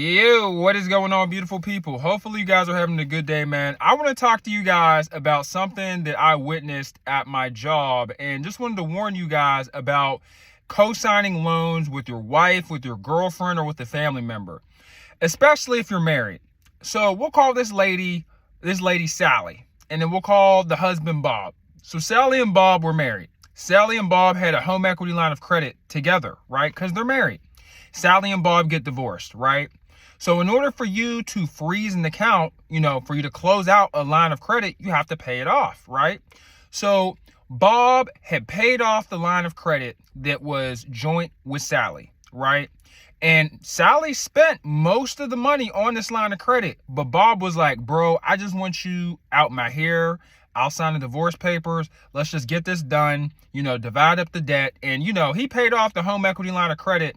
Yo, what is going on, beautiful people? Hopefully you guys are having a good day, man. I want to talk to you guys about something that I witnessed at my job, and just wanted to warn you guys about co-signing loans with your wife, with your girlfriend, or with a family member, especially if you're married. So we'll call this lady Sally, and then we'll call the husband Bob. So Sally and Bob were married. Sally and Bob had a home equity line of credit together, right? Because they're married. Sally and Bob get divorced, right? So in order for you to freeze an account, for you to close out a line of credit, you have to pay it off, right? So Bob had paid off the line of credit that was joint with Sally, right? And Sally spent most of the money on this line of credit, but Bob was like, bro, I just want you out my hair. I'll sign the divorce papers. Let's just get this done, divide up the debt. And, he paid off the home equity line of credit,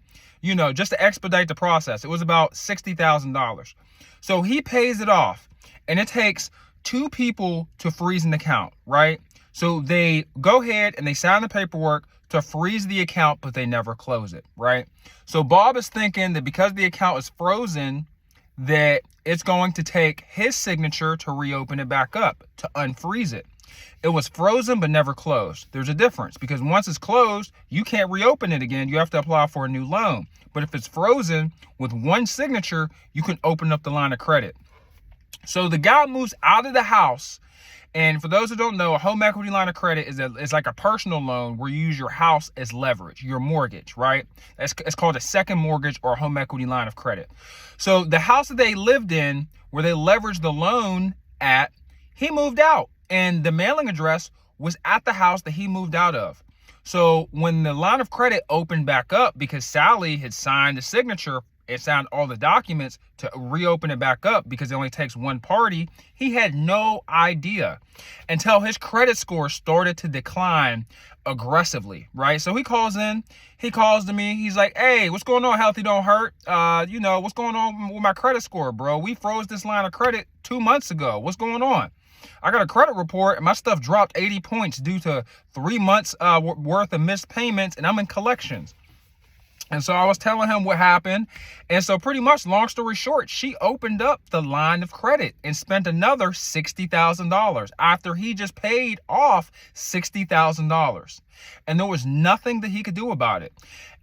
just to expedite the process. It was about $60,000. So he pays it off, and it takes two people to freeze an account, right? So they go ahead and they sign the paperwork to freeze the account, but they never close it, right? So Bob is thinking that because the account is frozen, that it's going to take his signature to reopen it back up, to unfreeze it. It was frozen but never closed. There's a difference, because once it's closed, you can't reopen it again. You have to apply for a new loan. But if it's frozen with one signature, you can open up the line of credit. So the guy moves out of the house. And for those who don't know, a home equity line of credit is like a personal loan where you use your house as leverage, your mortgage, right? It's called a second mortgage or a home equity line of credit. So the house that they lived in, where they leveraged the loan at, he moved out, and the mailing address was at the house that he moved out of. So when the line of credit opened back up, because Sally had signed the signature and signed all the documents to reopen it back up, because it only takes one party, he had no idea until his credit score started to decline aggressively, right? So he calls to me. He's like, hey, what's going on? Healthy don't hurt. What's going on with my credit score, bro? We froze this line of credit 2 months ago. What's going on? I got a credit report and my stuff dropped 80 points due to 3 months worth of missed payments, and I'm in collections. And so I was telling him what happened. And so pretty much, long story short, she opened up the line of credit and spent another $60,000 after he just paid off $60,000. And there was nothing that he could do about it.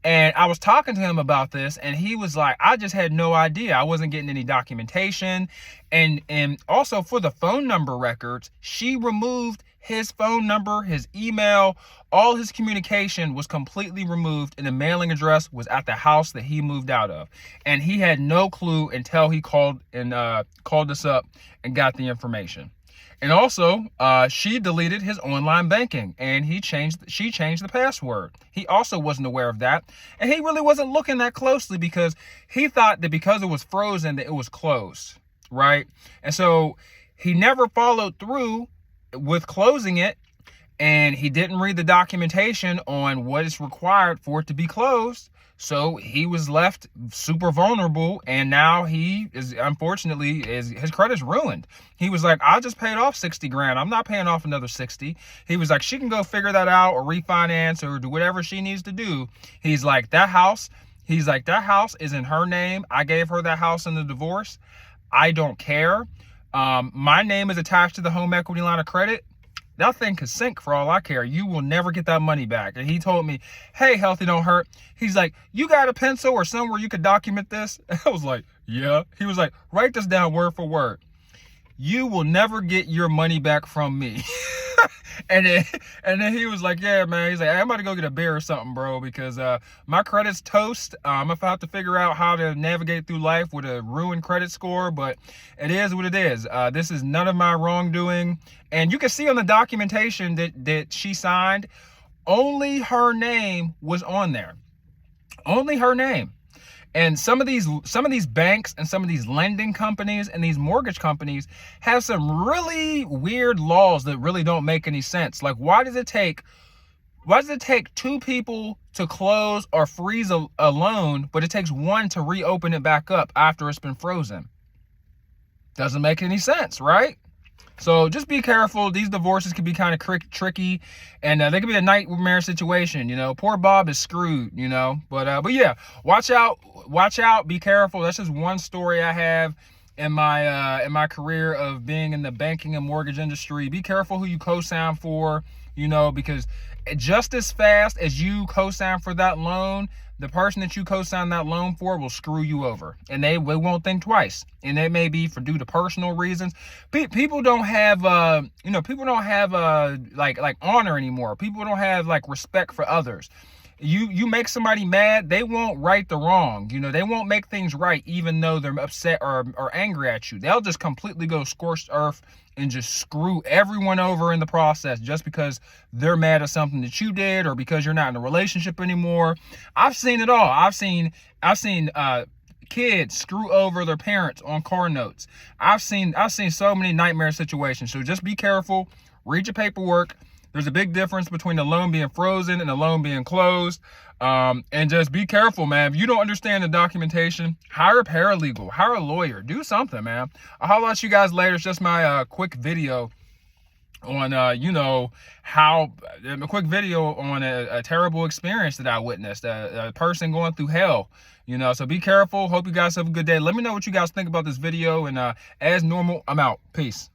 And I was talking to him about this, and he was like, I just had no idea. I wasn't getting any documentation. And also for the phone number records, she removed his phone number, his email, all his communication was completely removed, and the mailing address was at the house that he moved out of. And he had no clue until he called us up and got the information. And also, she deleted his online banking, and she changed the password. He also wasn't aware of that, and he really wasn't looking that closely, because he thought that because it was frozen that it was closed, right? And so he never followed through with closing it, and he didn't read the documentation on what is required for it to be closed. So he was left super vulnerable, and now he is, unfortunately, his credit's ruined. He was like, I just paid off 60 grand. I'm not paying off another 60. He was like, she can go figure that out or refinance or do whatever she needs to do. He's like, that house is in her name. I gave her that house in the divorce. I don't care. My name is attached to the home equity line of credit. That thing could sink for all I care. You will never get that money back. And he told me, hey, Healthy don't hurt. He's like, you got a pencil or somewhere you could document this? I was like, yeah. He was like, write this down word for word. You will never get your money back from me. And then he was like, yeah, man. He's like, hey, I'm about to go get a beer or something, bro, because my credit's toast. I'm going to have to figure out how to navigate through life with a ruined credit score, but it is what it is. This is none of my wrongdoing. And you can see on the documentation that she signed, only her name was on there. Only her name. And some of these banks and some of these lending companies and these mortgage companies have some really weird laws that really don't make any sense. Like, why does it take two people to close or freeze a loan, but it takes one to reopen it back up after it's been frozen? Doesn't make any sense, right? So just be careful. These divorces can be kind of tricky, and they can be a nightmare situation. You know, poor Bob is screwed. You know, but yeah, watch out, be careful. That's just one story I have in my career of being in the banking and mortgage industry. Be careful who you co-sign for. You know, because just as fast as you co-sign for that loan, the person that you co-sign that loan for will screw you over, and they won't think twice. And it may be for due to personal reasons. People don't have people don't have like honor anymore. People don't have like respect for others. You make somebody mad, they won't right the wrong. You know, they won't make things right even though they're upset or angry at you. They'll just completely go scorched earth and just screw everyone over in the process just because they're mad at something that you did or because you're not in a relationship anymore. I've seen it all. I've seen kids screw over their parents on car notes. I've seen so many nightmare situations. So just be careful. Read your paperwork. There's a big difference between the loan being frozen and the loan being closed. And just be careful, man. If you don't understand the documentation, hire a paralegal, hire a lawyer, do something, man. I'll holler at you guys later. It's just my quick video on a terrible experience that I witnessed, a person going through hell. You know, so be careful. Hope you guys have a good day. Let me know what you guys think about this video, and as normal, I'm out. Peace.